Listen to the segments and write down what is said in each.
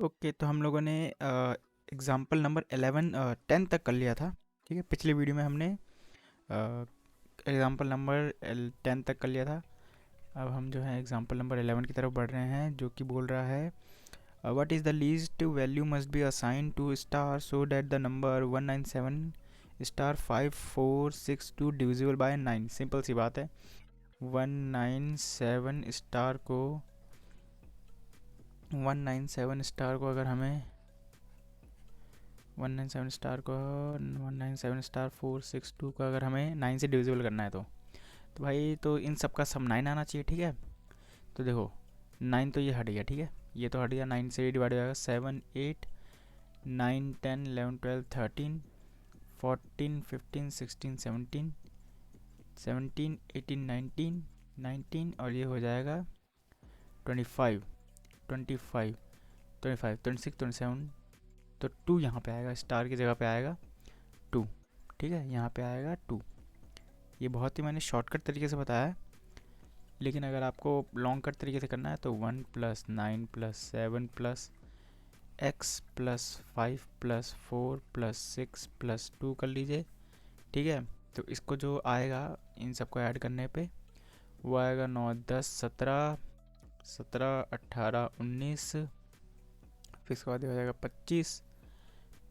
Okay, तो हम लोगों ने एग्ज़ाम्पल नंबर 11 10 तक कर लिया था। ठीक है, पिछली वीडियो में हमने एग्ज़ाम्पल नंबर 10 तक कर लिया था। अब हम जो है एग्ज़ाम्पल नंबर 11 की तरफ बढ़ रहे हैं, जो कि बोल रहा है what is the least value must be assigned to star so that the number 197 star 5462 divisible by 9। Simple सी बात है, 197 स्टार को 197 स्टार को अगर हमें 197 स्टार को 197 स्टार 462 को अगर हमें 9 से डिविजिबल करना है तो भाई तो इन सब का सम 9 आना चाहिए। ठीक है, तो देखो 9 तो ये हट गया। ठीक है, ये तो हट गया, 9 से डिवाइड हो जाएगा 7 8 9 10 11 12 13 14 15 16 17 17 18 19 19 और ये हो जाएगा 25 25 25 26 27। तो 2 यहाँ पे आएगा, स्टार की जगह पे आएगा 2। ठीक है, यहाँ पे आएगा 2। ये बहुत ही मैंने शॉर्टकट तरीके से बताया है, लेकिन अगर आपको लॉन्ग कट तरीके से करना है तो 1 plus 9 plus 7 plus x plus 5 plus 4 plus 6 plus 2 कर लीजिए। ठीक है, तो इसको जो आएगा इन सबको ऐड करने पे वो आएगा 9 10 17 17 18 19, फिर इसके बाद हो जाएगा 25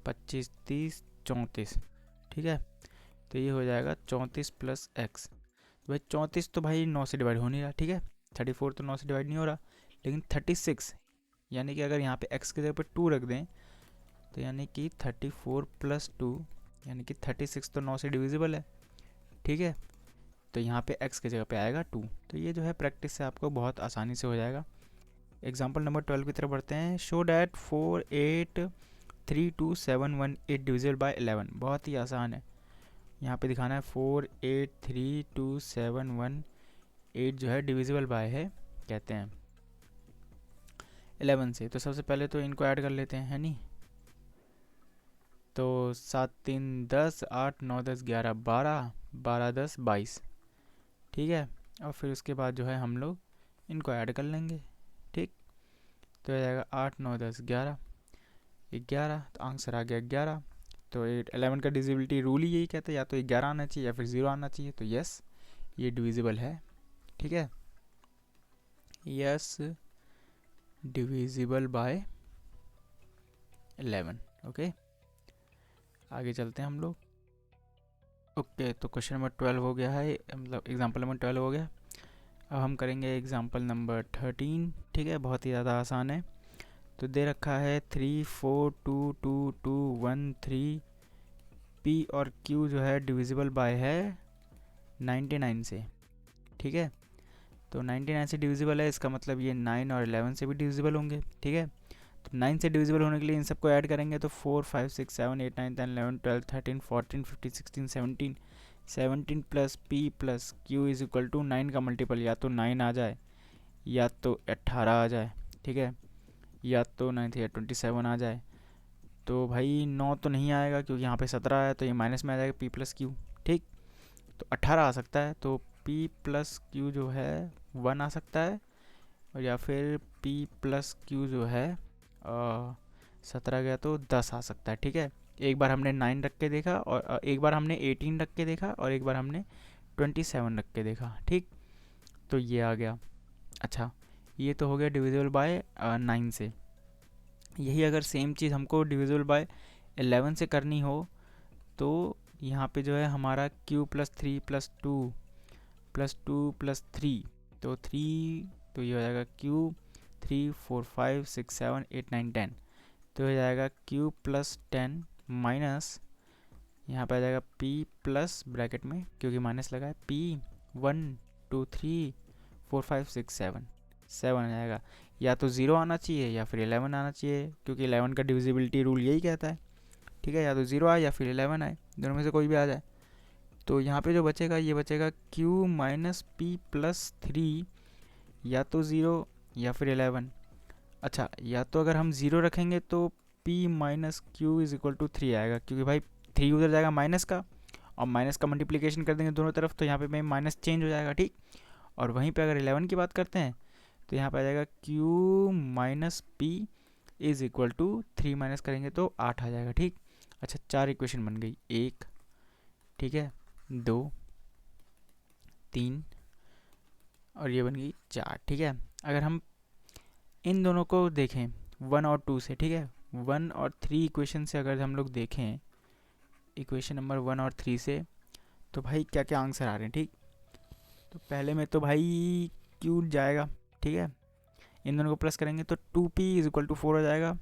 25 30 34। ठीक है, तो ये हो जाएगा 34 प्लस एक्स। तो भाई 34 तो भाई 9 से डिवाइड हो नहीं रहा। ठीक है, 34 तो 9 से डिवाइड नहीं हो रहा, लेकिन 36 यानी कि अगर यहाँ पे x की जगह पे 2 रख दें तो यानी कि 34 प्लस 2 यानी कि 36 तो 9 से डिविजिबल है। ठीक है, तो यहाँ पे x की जगह पे आएगा 2। तो ये जो है प्रैक्टिस से आपको बहुत आसानी से हो जाएगा। एग्जाम्पल नंबर 12 की तरफ बढ़ते हैं। Show that 4 8 3 2 7 1 8 divisible by 11। बहुत ही आसान है, यहाँ पे दिखाना है 4 8 3 2 7 1 8 जो है डिविजिबल बाय है कहते हैं 11 से। तो सबसे पहले तो इनको ऐड कर लेते हैं, है नहीं? तो 7 3 10 8 9 10 11 12 12 10 22। ठीक है, और फिर उसके बाद जो है हम लोग इनको ऐड कर लेंगे। ठीक, तो हो जाएगा 8 9 10 11 11, तो आंसर आ गया 11। तो 11 का डिविजिबिलिटी रूल ही यही कहता है, या तो 11 आना चाहिए या फिर 0 आना चाहिए। तो यस, ये डिविजिबल है। ठीक है, यस डिविजिबल बाय 11। ओके, आगे चलते हैं हम लोग। ओके, तो क्वेश्चन नंबर 12 हो गया है, मतलब एग्जांपल नंबर 12 हो गया। अब हम करेंगे एग्जांपल नंबर 13। ठीक है, बहुत ही ज़्यादा आसान है। तो दे रखा है 3 4 2 2 2 1 3 पी और क्यू जो है डिविजिबल बाय है 99 से। ठीक है, तो 99 से डिविजिबल है, इसका मतलब ये 9 और 11 से भी डिविजिबल होंगे। ठीक है, तो 9 से डिविजिबल होने के लिए इन सबको ऐड करेंगे तो 4 5 6 7 8 9 10 11 12 13 14 15 16 17 17 plus p plus q is equal to 9 का मल्टीपल या तो 9 आ जाए या तो 18 आ जाए। ठीक है, या तो 9 या 27 आ जाए। तो भाई 9 तो नहीं आएगा क्योंकि यहाँ पे 17 है, तो ये माइनस में आ जाएगा पी प्लस क्यू। ठीक, तो 18 आ सकता है, तो पी प्लस क्यू जो है 1 आ सकता है, और या फिर पी प्लस क्यू जो है 17 गया तो 10 आ सकता है। ठीक है, एक बार हमने 9 रख के देखा, और एक बार हमने 18 रख के देखा, और एक बार हमने 27 रख के देखा। ठीक, तो ये आ गया। अच्छा, ये तो हो गया डिविजिबल बाय 9 से। यही अगर सेम चीज़ हमको डिविजिबल बाय 11 से करनी हो तो यहाँ पे जो है हमारा q plus 3 plus 2 plus 2 plus 3, तो 3, तो ये हो जाएगा q 3 4 5 6 7 8 9 10। तो हो जाएगा q प्लस 10 माइनस यहाँ पे आ जाएगा p प्लस ब्रैकेट में क्योंकि माइनस लगा है p 1 2 3 4 5 6 7 7 आ जाएगा। या तो 0 आना चाहिए या फिर 11 आना चाहिए, क्योंकि 11 का डिविजिबिलिटी रूल यही कहता है। ठीक है, या तो 0 आए या फिर 11 आए, दोनों में से कोई भी आ जाए। तो यहाँ पे जो बचेगा ये बचेगा q माइनस पी प्लस 3, या तो 0 या फिर 11। अच्छा, या तो अगर हम 0 रखेंगे तो p minus q is equal to 3 आएगा, क्योंकि भाई 3 उधर जाएगा माइनस का, और माइनस का मल्टीप्लिकेशन कर देंगे दोनों तरफ तो यहाँ पे माइनस चेंज हो जाएगा। ठीक, और वहीं पे अगर 11 की बात करते हैं तो यहाँ पे आ जाएगा q minus p is equal to 3 minus करेंगे तो 8 आ जाएगा। ठीक, अच्छा 4 इक्वेशन बन गई, 1, ठीक है, 2, 3 और ये बन गई 4। ठीक है, अगर हम इन दोनों को देखें 1 और 2 से, ठीक है, 1 और 3 इक्वेशन से अगर हम लोग देखें, इक्वेशन नंबर 1 और 3 से, तो भाई क्या क्या आंसर आ रहे हैं। ठीक, तो पहले में तो भाई क्यू जाएगा, ठीक है, इन दोनों को प्लस करेंगे तो 2p इज इक्वल टू 4 हो जाएगा।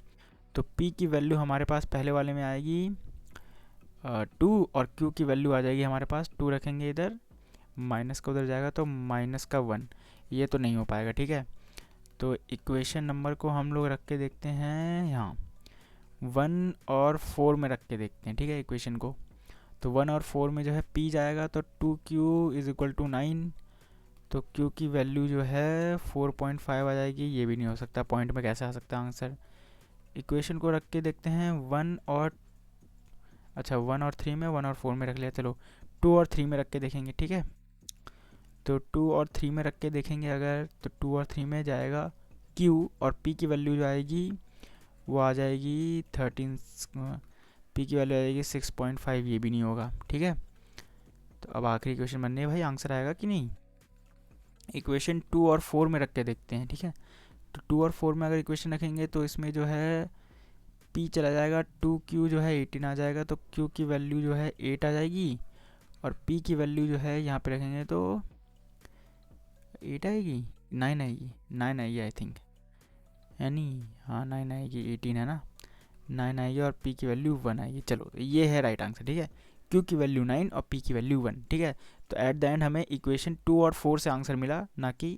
तो p की वैल्यू हमारे पास पहले वाले में आएगी 2 और q की वैल्यू आ जाएगी हमारे पास 2, रखेंगे इधर, माइनस का उधर जाएगा तो माइनस का 1, ये तो नहीं हो पाएगा। ठीक है, तो इक्वेशन नंबर को हम लोग रख के देखते हैं यहाँ 1 और 4 में रख के देखते हैं। ठीक है, इक्वेशन को तो 1 और 4 में जो है p जाएगा तो 2q इज इक्वल टू 9, तो q की वैल्यू जो है 4.5 आ जाएगी। ये भी नहीं हो सकता, पॉइंट में कैसे आ सकता है आंसर। इक्वेशन को रख के देखते हैं 1 और, अच्छा 1 और 3 में, 1 और 4 में रख लिया, चलो 2 और 3 में रख के देखेंगे। ठीक है, तो 2 और 3 में रख के देखेंगे अगर, तो 2 और 3 में जाएगा q और p की वैल्यू जो आएगी वो आ जाएगी 13, p की वैल्यू आ जाएगी 6.5, ये भी नहीं होगा। ठीक है, तो अब आखिरी इक्वेशन बनने है भाई, आंसर आएगा कि नहीं। इक्वेशन 2 और 4 में रख के देखते हैं। ठीक है, तो 2 और 4 में अगर इक्वेशन रखेंगे तो इसमें जो है p चला जाएगा, 2q जो है 18 आ जाएगा, तो q की वैल्यू जो है 8 आ जाएगी और p की वैल्यू जो है यहाँ पे रखेंगे तो 8 आएगी, 9 आएगी, 9 आएगी आई थिंक, है नहीं, हाँ 9 आएगी, 18 है ना, 9 आएगी और p की वैल्यू 1 आएगी। चलो ये है राइट आंसर। ठीक है, q की वैल्यू 9 और p की वैल्यू 1। ठीक है, तो एट द एंड हमें इक्वेशन 2 और 4 से आंसर मिला, ना कि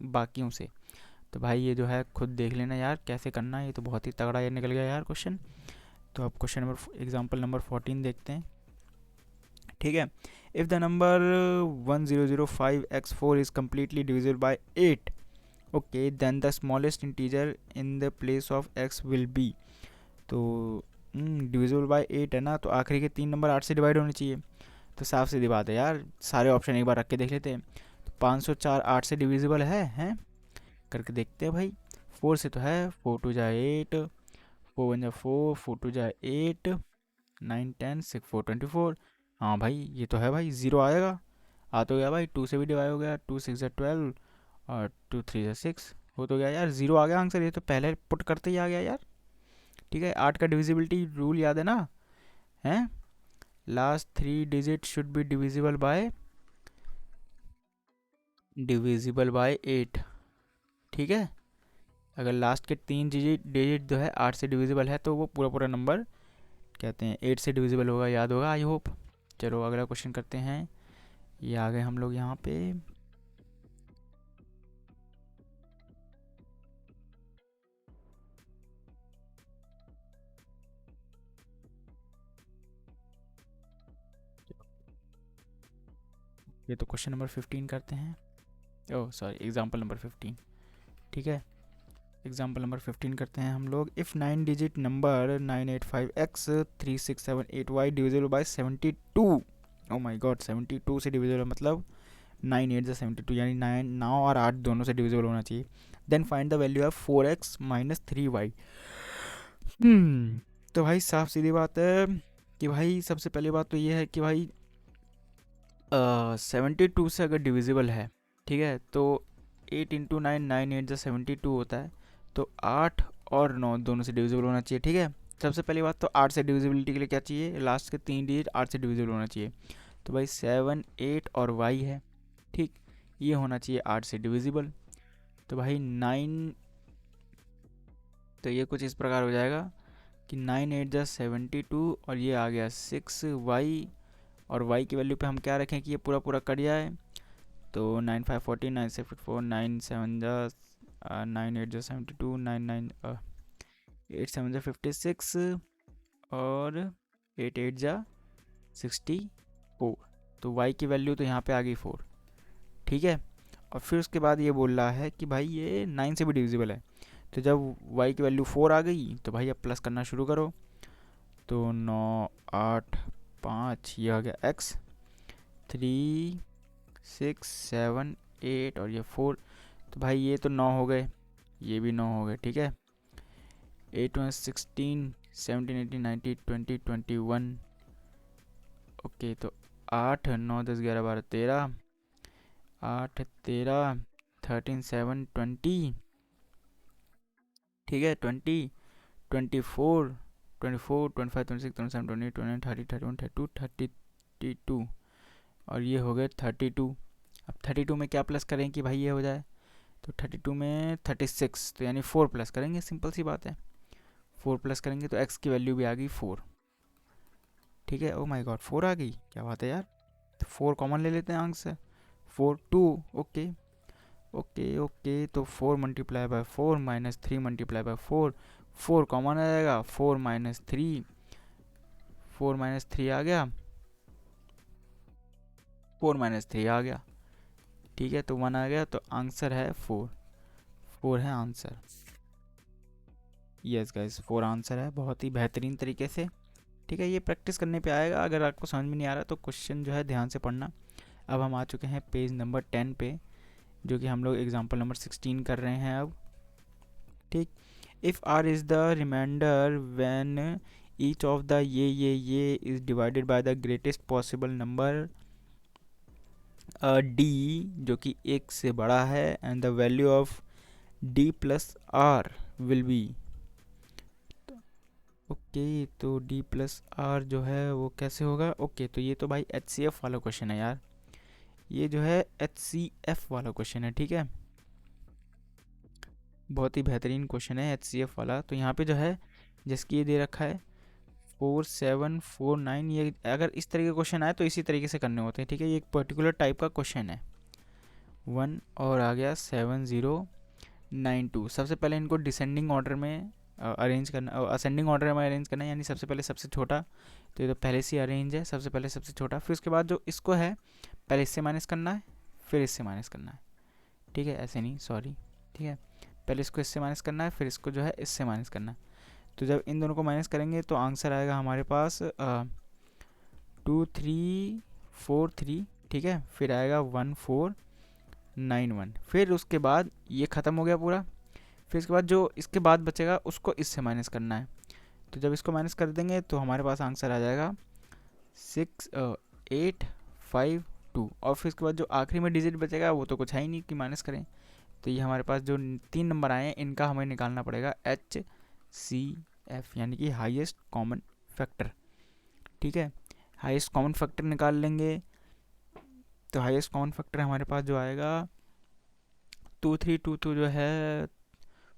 बाकियों से। तो भाई ये जो है खुद देख लेना यार कैसे करना है, ये तो बहुत ही तगड़ा ये निकल गया यार क्वेश्चन। तो अब क्वेश्चन नंबर एग्जाम्पल नंबर 14 देखते हैं। ठीक है, if the number 1005x4 is completely divisible by 8, okay, then the smallest integer in the place of x will be. तो डिविजिबल बाय 8 है ना, तो आखिरी के 3 नंबर 8 से डिवाइड होने चाहिए। तो साफ सीधी बात है यार, सारे ऑप्शन एक बार रख के देख लेते हैं। तो 504 8 से डिविजिबल है, हैं करके देखते हैं भाई। 4 से तो है, 4 2 जा 8, 4 1 जा 4, 4 2 जा 8, 9 10 6 4 24। हाँ भाई ये तो है भाई, 0 आएगा, आ तो गया भाई। 2 से भी डिवाइड हो गया, 2 6 जा 12 और 2 3 जा 6, हो तो गया यार, 0 आ गया आंसर। ये तो पहले पुट करते ही आ गया यार। ठीक है, 8 का डिविजिबिलिटी रूल याद है ना, हैं, last 3 digit should be divisible by 8। ठीक है, अगर लास्ट के 3 डिजिट जो है 8 से डिविजिबल है तो वो पूरा पूरा नंबर कहते हैं 8 से डिविजिबल होगा, याद होगा आई होप। चलो अगला क्वेश्चन करते हैं, ये आ गए हम लोग यहाँ पे। ये तो क्वेश्चन नंबर 15 करते हैं, ओह सॉरी एग्जाम्पल नंबर 15। ठीक है, एग्जाम्पल नंबर 15 करते हैं हम लोग। If 9 digit number 985x 3678y divisible by 72, oh my God 72 से डिविजिबल मतलब 9 8 72, यानी 9 और 8 दोनों से डिविजिबल होना चाहिए। Then find the value of 4x minus 3y। तो भाई साफ सीधी बात है कि भाई सबसे पहली बात तो ये है कि भाई 72 से अगर डिविजिबल है, ठीक है, तो 8 इंटू 9, 9 8 जा 72 होता है, तो 8 और 9 दोनों से डिविजिबल होना चाहिए। ठीक है, सबसे पहली बात तो 8 से डिविजिबिलिटी के लिए क्या चाहिए, लास्ट के 3 डिजिट 8 से डिविजिबल होना चाहिए। तो भाई 7 8 और y है, ठीक, ये होना चाहिए 8 से डिविजिबल। तो भाई 9, तो ये कुछ इस प्रकार हो जाएगा कि 9 8 जा 72 और ये आ गया 6y, और y की वैल्यू पे हम क्या रखें कि ये पूरा पूरा कट जाए। तो 9 5 14, 9 6 54, 9 7 जा 9 8 जा 72, 9 9 8 7 जा 56 और 8 8 जा 64। तो y की वैल्यू तो यहाँ पे आ गई 4। ठीक है, और फिर उसके बाद ये बोल रहा है कि भाई ये 9 से भी डिविजिबल है। तो जब y की वैल्यू 4 आ गई तो भाई अब प्लस करना शुरू करो। तो 9 8 5, ये आ गया x, 3 6 7 8 और ये 4। तो भाई ये तो 9 हो गए, ये भी 9 हो गए। ठीक है, 8 1 16, 17 18 19 20 21। ओके तो 8 9 10 11 12 13, 8 13, 13 7 20, ठीक है 20 24 24 25 26 27 28 29 30 31 32 32, और ये हो गए 32। अब 32 में क्या प्लस करें कि भाई ये हो जाए, तो 32 में 36, तो यानी 4 प्लस करेंगे, सिंपल सी बात है। 4 प्लस करेंगे तो x की वैल्यू भी आ गई 4, ठीक है। ओ माय गॉड 4 आ गई, क्या बात है यार। तो 4 कॉमन ले लेते हैं आंसर से, 4 2, ओके ओके ओके। तो 4 multiply by 4 minus 3 multiply by 4, 4 common आ जाएगा, 4 माइनस 3, 4 माइनस 3 आ गया, 4 माइनस 3 आ गया, ठीक है। तो 1 आ गया, तो आंसर है 4, 4 है आंसर। यस गाइस 4 आंसर है, बहुत ही बेहतरीन तरीके से, ठीक है। ये प्रैक्टिस करने पे आएगा, अगर आपको समझ में नहीं आ रहा तो क्वेश्चन जो है ध्यान से पढ़ना। अब हम आ चुके हैं पेज नंबर 10 पे, जो कि हम लोग एग्जाम्पल नंबर 16 कर रहे हैं अब, ठीक। If R is the remainder when each of the ये is divided by the greatest possible number D, जो कि 1 से बड़ा है, and the value of D plus R will be. Okay तो डी प्लस आर जो है वो कैसे होगा। ओके तो ये तो भाई HCF वाला क्वेश्चन है यार, ये जो है HCF वाला क्वेश्चन है, ठीक है। बहुत ही बेहतरीन क्वेश्चन है HCF वाला। तो यहाँ पे जो है जिसकी ये दे रखा है 4 7 4 9, ये अगर इस तरह के क्वेश्चन आए तो इसी तरीके से करने होते हैं, ठीक है। ये एक पर्टिकुलर टाइप का क्वेश्चन है। 1 और आ गया 7 0 9 2। सबसे पहले इनको डिसेंडिंग ऑर्डर में अरेंज करना, असेंडिंग ऑर्डर में अरेंज करना है, यानी सबसे पहले सबसे छोटा, तो ये तो पहले से अरेंज है, सबसे पहले सबसे छोटा, फिर उसके बाद जो इसको है पहले इससे माइनस करना है, फिर इससे माइनस करना है, ठीक है। ऐसे नहीं, सॉरी, ठीक है। पहले इसको इससे माइनस करना है, फिर इसको जो है इससे माइनस करना है। तो जब इन दोनों को माइनस करेंगे तो आंसर आएगा हमारे पास 2 3 4 3, ठीक है। फिर आएगा 1 4 9 1। फिर उसके बाद ये ख़त्म हो गया पूरा, फिर इसके बाद जो इसके बाद बचेगा उसको इससे माइनस करना है। तो जब इसको माइनस कर देंगे तो हमारे पास आंसर आ जाएगा 6 8 5 2, और फिर इसके बाद जो आखिरी में डिजिट बचेगा वो तो कुछ है ही नहीं कि माइनस करें। तो ये हमारे पास जो 3 नंबर आए हैं इनका हमें निकालना पड़ेगा HCF, यानी कि हाईएस्ट कॉमन फैक्टर, ठीक है। हाईएस्ट कॉमन फैक्टर निकाल लेंगे, तो हाईएस्ट कॉमन फैक्टर हमारे पास जो आएगा 2 3 2 2 जो है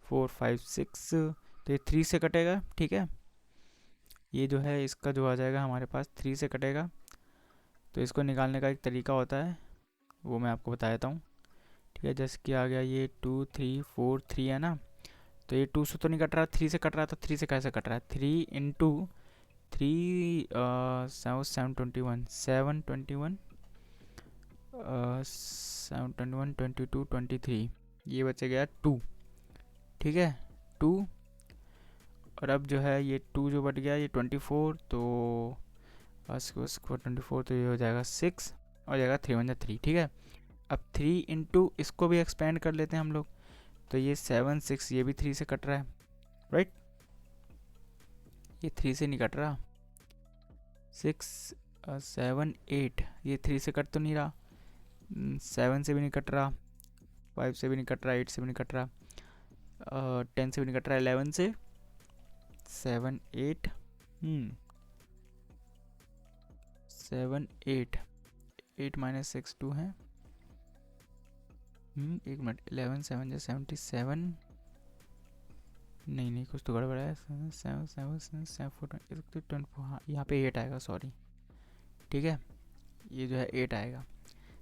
4 5 6, तो ये 3 से कटेगा, ठीक है। ये जो है इसका जो आ जाएगा हमारे पास 3 से कटेगा। तो इसको निकालने का एक तरीका होता है, वो मैं आपको बता देता हूँ, ठीक है। जैसे कि आ गया ये 2 3 4 3 है ना, तो ये 2 से तो नहीं कट रहा, 3 से कट रहा है, तो 3 से कैसे कट रहा है, 3 इंटू 3 7 21 7 21 7 21 22 23, ये बचे गया 2, ठीक है 2। और अब जो है ये 2 जो बट गया ये 24, तो 24, तो ये हो जाएगा 6, और जाएगा 3 1 3, ठीक है। अब 3 इंटू इसको भी एक्सपेंड कर लेते हैं हम लोग, तो ये 7 6, ये भी 3 से कट रहा है, राइट। ये 3 से नहीं कट रहा, 6 7 8, ये 3 से कट तो नहीं रहा, 7 से भी नहीं कट रहा, 5 से भी नहीं कट रहा, 8 से भी नहीं कट रहा, 10 से भी नहीं कट रहा, 11 से, 7 8 7 8 8 माइनस 6 2 है, एक मिनट, 11 7 जो 77, नहीं कुछ तो गड़बड़ है, 7 7 7 4 हाँ यहाँ पे 8 आएगा, सॉरी, ठीक है। ये जो है 8 आएगा,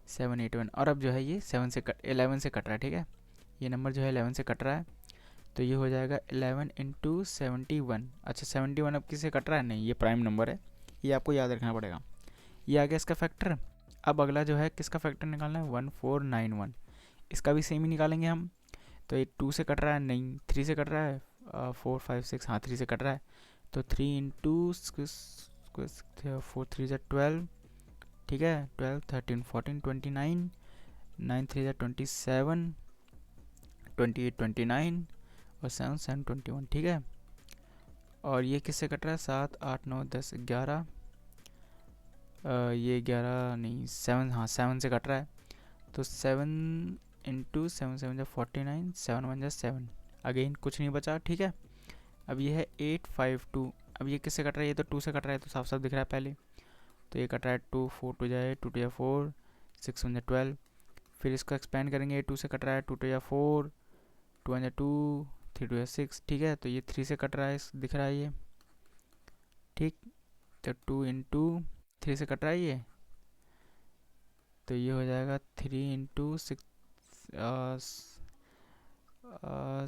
7 8 1। और अब जो है ये 11 से कट रहा है, ठीक है। ये नंबर जो है 11 से कट रहा है, तो ये हो जाएगा 11 इंटू 71। अच्छा 71 अब किससे कट रहा है, नहीं ये प्राइम नंबर है, ये आपको याद रखना पड़ेगा। ये आ गया इसका फैक्टर। अब अगला जो है किसका फैक्टर निकालना है, 1491, इसका भी सेम ही निकालेंगे हम। तो ये 2 से कट रहा है, नहीं 3 से कट रहा है, 4 5 6, हाँ 3 से कट रहा है, तो 3 इंटू 4 3 12, ठीक है 12 13 14 29, 9 3 27, 28 29, और 7 7 21, ठीक है। और ये किससे कट रहा है, 7 8 9 10 11, ये 11 नहीं 7, हाँ 7 से कट रहा है। तो 7 इंटू 7 7 जा 49, 7 1 जा 7, अगेन कुछ नहीं बचा, ठीक है। अब ये है 852, अब ये किससे कट रहा है, ये तो 2 से कट रहा है, तो साफ साफ दिख रहा है पहले। तो ये कट रहा है 2 4 2 जा 8, 2 2 जा 4, 6 1 जा 12। फिर इसको एक्सपेंड करेंगे, 2 से कट रहा है, 2 2 जा 4, 2 1 जा 2, 3 2 जा 6, ठीक है। तो ये 3 से कट रहा है, दिख रहा है ये, ठीक। तो 2 इंटू 3 से कट रहा है ये, तो ये हो जाएगा 3 इंटू 6,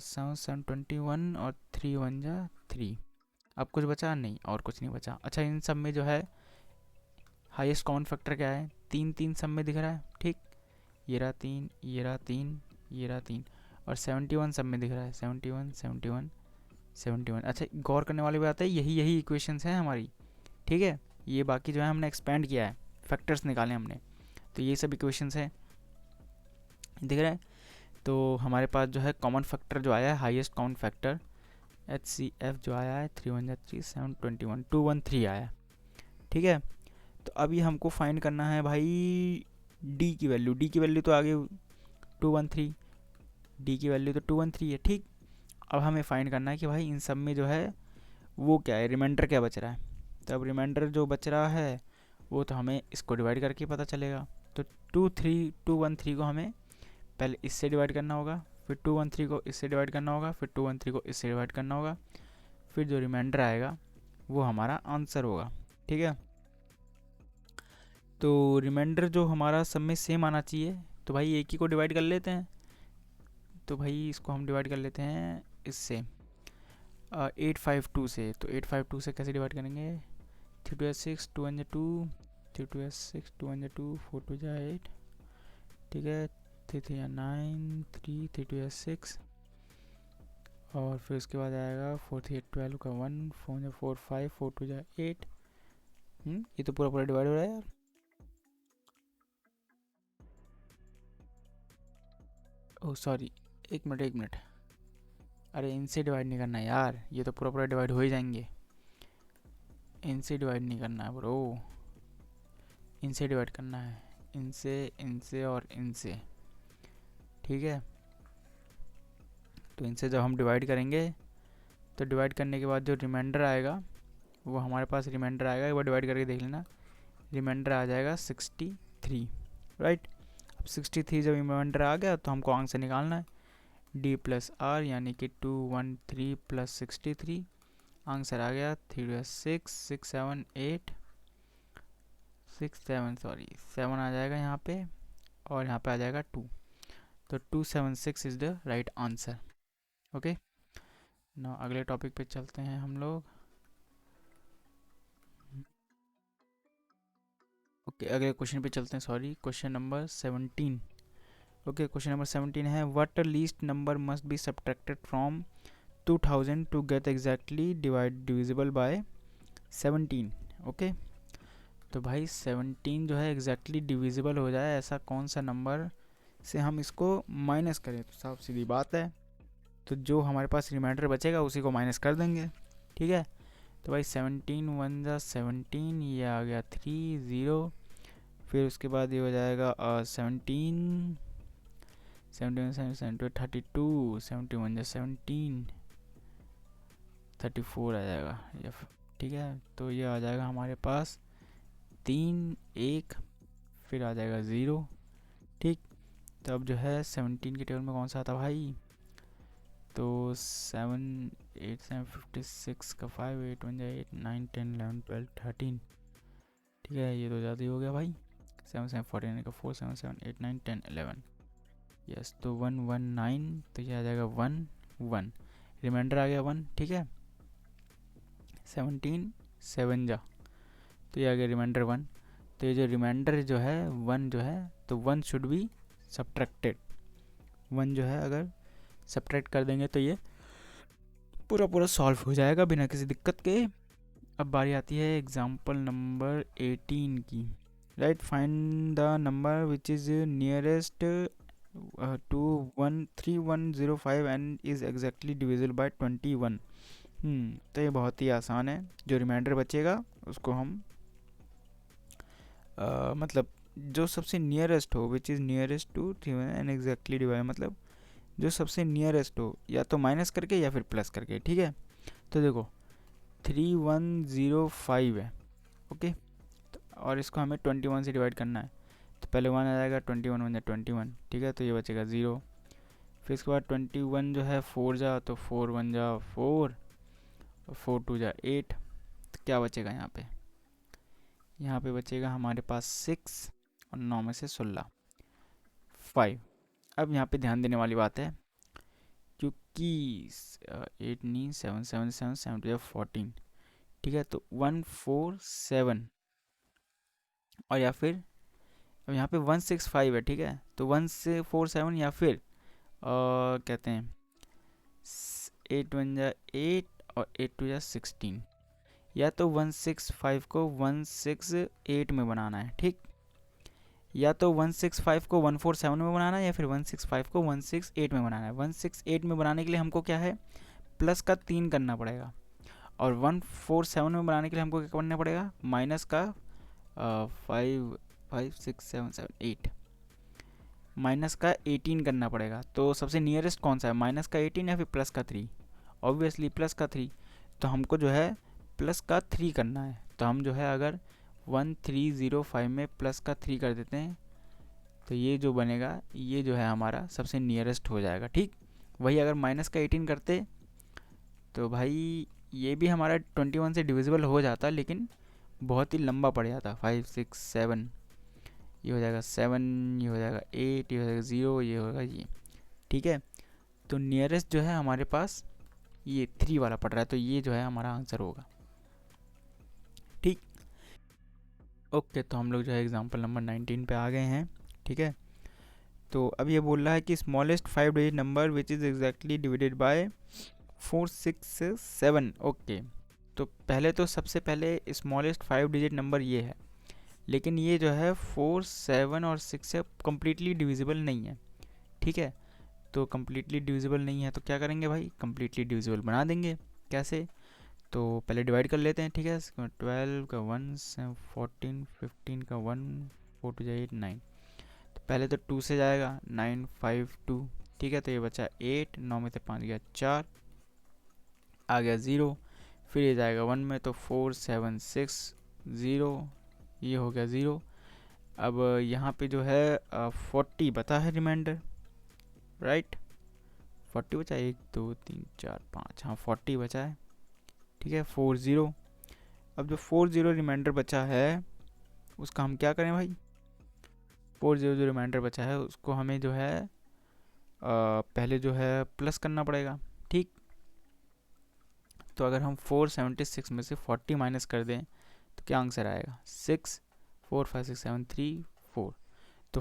7 7 21, और 3 1 जा 3। अब कुछ बचा नहीं, और कुछ नहीं बचा। अच्छा, इन सब में जो है हाईएस्ट कॉमन फैक्टर क्या है, 3 3 सब में दिख रहा है, ठीक। ये रहा 3, ये रहा 3, ये रहा 3, और 71 सब में दिख रहा है, 71 71 71। अच्छा, गौर करने वाली बात है, यही यही इक्वेशंस हैं हमारी, ठीक है। ये बाकी जो है हमने एक्सपेंड किया है, फैक्टर्स निकाले हमने, तो ये सब इक्वेशंस हैं, दिख रहा है। तो हमारे पास जो है कॉमन फैक्टर जो आया है, हाईएस्ट कॉमन फैक्टर HCF जो आया है 3 1 जा 3 7 21 213 आया, ठीक है। तो अभी हमको फाइंड करना है भाई डी की वैल्यू। डी की वैल्यू तो आगे 213, डी की वैल्यू तो 213 है, ठीक। अब हमें फाइंड करना है कि भाई इन सब में जो है वो क्या है, रिमाइंडर क्या बच रहा है। तो अब रिमाइंडर जो बच रहा है वो तो हमें इसको डिवाइड करके पता चलेगा। तो 213 को हमें पहले इससे डिवाइड करना होगा, फिर 213 को इससे डिवाइड करना होगा, फिर 213 को इससे डिवाइड करना होगा, फिर जो रिमाइंडर आएगा वो हमारा आंसर होगा, ठीक है। तो रिमाइंडर जो हमारा सब में सेम आना चाहिए, तो भाई एक ही को डिवाइड कर लेते हैं। तो भाई इसको हम डिवाइड कर लेते हैं इससे 852 से। तो 852 से कैसे डिवाइड करेंगे, 3 2 जा 6, 2 1 जा 2, 3 2 जा 6, 2 1 जा 2, 4 2 जा 8, ठीक है। 3 3 जा 9, 3 3 2 जा 6, और फिर उसके बाद आएगा 4 3 12 का 1, 4 जा 4 5, 4 2 जा 8। ये तो पूरा पूरा डिवाइड हो रहा है यार। ओह सॉरी, एक मिनट, अरे इनसे डिवाइड नहीं करना यार, ये तो पूरा पूरा डिवाइड हो ही जाएंगे। इनसे डिवाइड नहीं करना है ब्रो, इनसे डिवाइड करना है, इनसे, इनसे और इनसे, ठीक है। तो इनसे जब हम डिवाइड करेंगे तो डिवाइड करने के बाद जो रिमाइंडर आएगा वो हमारे पास रिमाइंडर आएगा, एक बार डिवाइड करके देख लेना, रिमाइंडर आ जाएगा 63, राइट। अब 63 जब रिमाइंडर आ गया तो हमको आंसर निकालना है, D प्लस R यानी कि 213 प्लस 63, आंसर आ गया 3 6 6 7 8 6 7, सॉरी 7 आ जाएगा यहाँ पे, और यहाँ पे आ जाएगा 2। तो 276 is the right answer, okay. ना अगले टॉपिक पे चलते हैं हम लोग। ओके, अगले क्वेश्चन पे चलते हैं, sorry question number 17। Okay, question number 17 है, what least number must be subtracted from 2000 to get exactly divisible by 17। Okay, तो भाई 17 जो है एग्जैक्टली डिविजिबल हो जाए ऐसा कौन सा नंबर से हम इसको माइनस करें। तो साफ सीधी बात है, तो जो हमारे पास रिमाइंडर बचेगा उसी को माइनस कर देंगे, ठीक है। तो भाई 17 1 जा 17, ये आ गया 3 0, फिर उसके बाद ये हो जाएगा 17 17 7 32, 71 जा 17, 34 आ जाएगा ये, ठीक है। तो ये आ जाएगा हमारे पास 3 1, फिर आ जाएगा 0, ठीक। तो अब जो है 17 के टेबल में कौन सा आता भाई, तो 7 8 7 56 का 5 8 1 जा 8 9 10 11 12 13, ठीक है। ये तो ज़्यादा ही हो गया भाई, 7 7 49 का 4 7 7 8 9 10 11, यस। तो 1 1 9, तो ये आ जाएगा 1 1, रिमाइंडर आ गया 1, ठीक है। 17 7 जा, तो ये आ गया रिमाइंडर 1। तो ये जो रिमाइंडर जो है 1 जो है, तो 1 शुड बी सब्ट्रैक्टेड, 1 जो है अगर सब्ट्रैक्ट कर देंगे तो ये पूरा पूरा सॉल्व हो जाएगा बिना किसी दिक्कत के। अब बारी आती है एग्जाम्पल नंबर 18 की, right. Find the number which is nearest to 13105 and is exactly divisible by 21। तो ये बहुत ही आसान है। जो रिमाइंडर बचेगा उसको हम मतलब जो सबसे नियरेस्ट हो, which is nearest to 3 and exactly divide, मतलब जो सबसे नियरेस्ट हो या तो माइनस करके या फिर प्लस करके, ठीक है। तो देखो 3105 है, ओके। और इसको हमें 21 से डिवाइड करना है, तो पहले 1 आ जाएगा, 21 1 21, ठीक है। तो ये बचेगा 0। फिर इसके बाद 21 जो है 4 जा, तो 4 1 जा 4, और 4 2 जा 8। तो क्या बचेगा यहाँ पे? यहाँ पे बचेगा हमारे पास 6 और 9 में से 16 5। अब यहाँ पे ध्यान देने वाली बात है, क्योंकि 8 नहीं, 7 7 7 7 टू 14, ठीक है। तो 147, और या फिर अब यहाँ पे 165 है, ठीक है। तो 147 या फिर कहते हैं 8 1 जा 8 और 8 2 जा 16, या तो 165 को 168 में बनाना है, ठीक। या तो 165 को 147 में बनाना है, या फिर 165 को 168 में बनाना है। 168 में बनाने के लिए हमको क्या है, प्लस का 3 करना पड़ेगा, और 147 में बनाने के लिए हमको क्या करना पड़ेगा, माइनस का 5 5 6 7 7 8, माइनस का 18 करना पड़ेगा। तो सबसे नियरेस्ट कौन सा है, माइनस का 18 या फिर प्लस का 3? ऑब्वियसली प्लस का 3। तो हमको जो है प्लस का 3 करना है। तो हम जो है अगर 1305 में प्लस का 3 कर देते हैं, तो ये जो बनेगा ये जो है हमारा सबसे नियरेस्ट हो जाएगा, ठीक। वही अगर माइनस का 18 करते तो भाई ये भी हमारा 21 से डिविजिबल हो जाता, लेकिन बहुत ही लंबा पड़ जाता। 5 6 7, ये हो जाएगा 7, ये हो जाएगा 8, ये हो जाएगा 0, ये होगा ये, ठीक है। तो नियरेस्ट जो है हमारे पास ये 3 वाला पड़ रहा है, तो ये जो है हमारा आंसर होगा, ठीक। ओके, तो हम लोग जो है एग्जांपल नंबर 19 पे आ गए हैं, ठीक है। तो अब ये बोल रहा है कि smallest 5 digit number which is exactly divided by 4 6 7। Okay, तो पहले तो सबसे पहले स्मॉलेस्ट 5 डिजिट नंबर ये है, लेकिन ये जो है 4 7 और 6 से कम्प्लीटली डिविजिबल नहीं है, ठीक है। तो कम्प्लीटली डिविजिबल नहीं है तो क्या करेंगे भाई, कम्प्लीटली डिविजिबल बना देंगे। कैसे? तो पहले डिवाइड कर लेते हैं, ठीक है। 12 का 1, 14 15 का 1, 4 2 8 9। तो पहले तो 2 से जाएगा, 9 5 2, ठीक है। तो ये बचा 8, 9 में से 5 गया 4, आ गया 0। फिर ये जाएगा 1 में, तो 4 7 6 0, ये हो गया 0। अब यहाँ पे जो है 40 बता है रिमाइंडर, राइट। 40 बचा, 1 2 3 4 5, हाँ 40 बचा है, ठीक है। 40, अब जो 40 रिमाइंडर बचा है उसका हम क्या करें भाई, 40 जो रिमाइंडर बचा है उसको हमें जो है पहले जो है प्लस करना पड़ेगा, ठीक। तो अगर हम 476 में से 40 माइनस कर दें तो क्या आंसर आएगा, 6 4 5 6 7 3 4, तो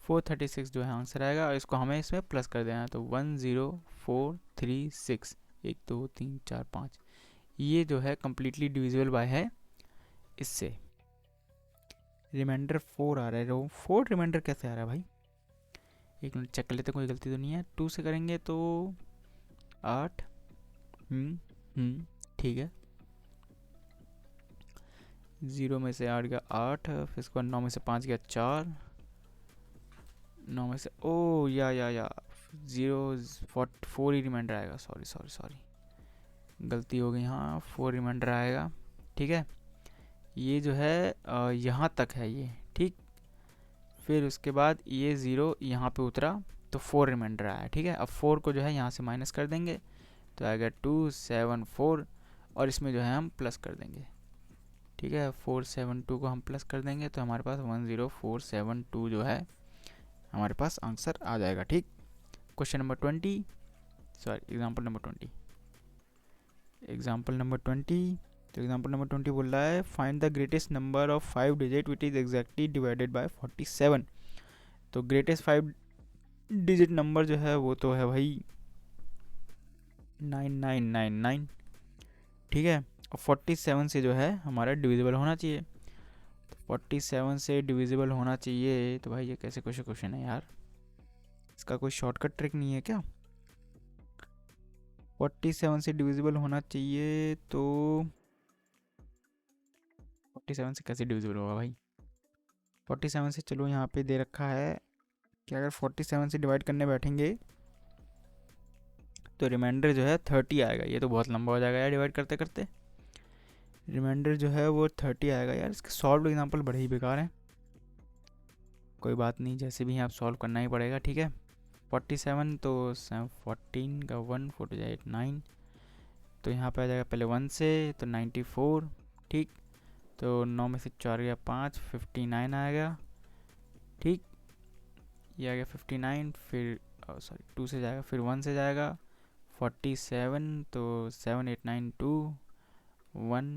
436 जो है आंसर आएगा, और इसको हमें इसमें प्लस कर देना है। तो 10436, 1 2 3 4 5, ये जो है कम्प्लीटली डिविजिबल बाय है इससे। रिमाइंडर 4 आ रहा है, 4 रिमाइंडर कैसे आ रहा है भाई, एक मिनट चेक कर लेते, कोई गलती तो नहीं है। 2 से करेंगे तो 8, ठीक है। 0 में से 8 गया 8, फिर इसके बाद 9 में से 5 गया 4, 9 में से या 0 4 ही रिमाइंडर आएगा, सॉरी गलती हो गई, हाँ 4 रिमाइंडर आएगा, ठीक है। ये जो है यहाँ तक है ये, ठीक। फिर उसके बाद ये 0 यहाँ पे उतरा तो 4 रिमाइंडर आया, ठीक है। अब 4 को जो है यहाँ से माइनस कर देंगे तो आएगा 2 7 4, और इसमें जो है हम प्लस कर देंगे, ठीक है। 472 को हम प्लस कर देंगे तो हमारे पास 10472 जो है हमारे पास आंसर आ जाएगा, ठीक। Question number 20, sorry example number 20। तो एग्जाम्पल नंबर 20 बोल रहा है find the greatest number of 5 digit which is exactly divided by 47। तो ग्रेटेस्ट 5 डिजिट नंबर जो है वो तो है भाई 9999, ठीक है। और 47 से जो है हमारा डिविजिबल होना चाहिए, तो 47 से डिविजिबल होना चाहिए। तो भाई ये कैसे क्वेश्चन है यार, इसका कोई शॉर्टकट ट्रिक नहीं है क्या? 47 से डिविजिबल होना चाहिए, तो 47 से कैसे डिविजिबल होगा भाई? 47 से, चलो यहाँ पे दे रखा है कि अगर 47 से डिवाइड करने बैठेंगे तो रिमाइंडर जो है 30 आएगा। ये तो बहुत लंबा हो जाएगा यार डिवाइड करते करते। रिमाइंडर जो है वो 30 आएगा यार। इसके सॉल्व एग्जांपल बड़े ही बेकार हैं। कोई बात नहीं, जैसे भी आप सॉल्व करना ही पड़ेगा, ठीक है। 47 तो 14 का 1 4 जाए 8 9, तो यहाँ पे आ जाएगा पहले 1 से तो 94, ठीक। तो 9 में से 4 गया 5, 59 आएगा, ठीक। ये आ गया 59, फिर सॉरी 2 से जाएगा, फिर 1 से जाएगा 47, तो 7 8 9 2 1,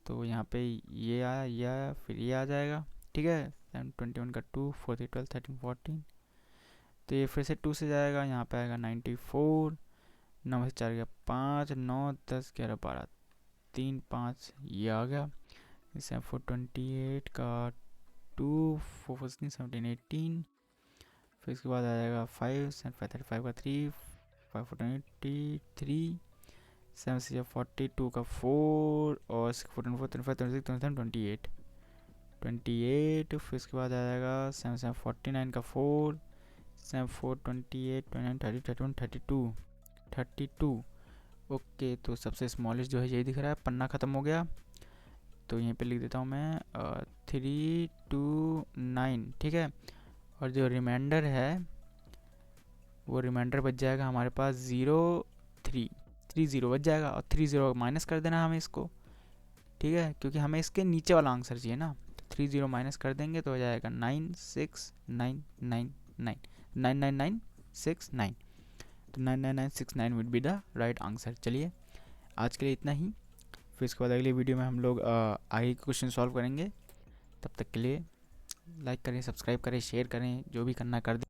तो यहाँ पे ये आया, फिर ये आ जाएगा, ठीक है। 7 21 का 2 4 3 12 13 14, तो ये फिर से 2 से जाएगा, यहाँ पे आएगा 94, 9 में से 4 गया 5 9 10 11 12 3 5, ये आ गया। 7 4 28 का 2 4 4 16 17 18, फिर इसके बाद आ जाएगा 5 7 5 35 का 3 5 4 23, 7 से 42 का 4 और 4 4 35 26 27 28 28, फिर इसके बाद आ जाएगा 7 7 49 का 4 7 4 28 29 30 31 32 32। ओके, तो सबसे स्मॉलेस्ट जो है यही दिख रहा है। पन्ना ख़त्म हो गया, तो यहीं पे लिख देता हूँ मैं 3 2 9, ठीक है। और जो रिमाइंडर है वो रिमाइंडर बच जाएगा हमारे पास 0 3 3 0 बच जाएगा, और 3 0 माइनस कर देना हमें इसको, ठीक है, क्योंकि हमें इसके नीचे वाला आंसर चाहिए ना। तो 3 0 माइनस कर देंगे तो हो जाएगा 9 6 9 9 9 9 9 9 6 9, तो 9 9 9 6 9 would be the right answer. चलिए आज के लिए इतना ही, फिर इसके बाद अगली वीडियो में हम लोग आगे के क्वेश्चन सॉल्व करेंगे। तब तक के लिए लाइक करें, सब्सक्राइब करें, शेयर करें, जो भी करना कर दें।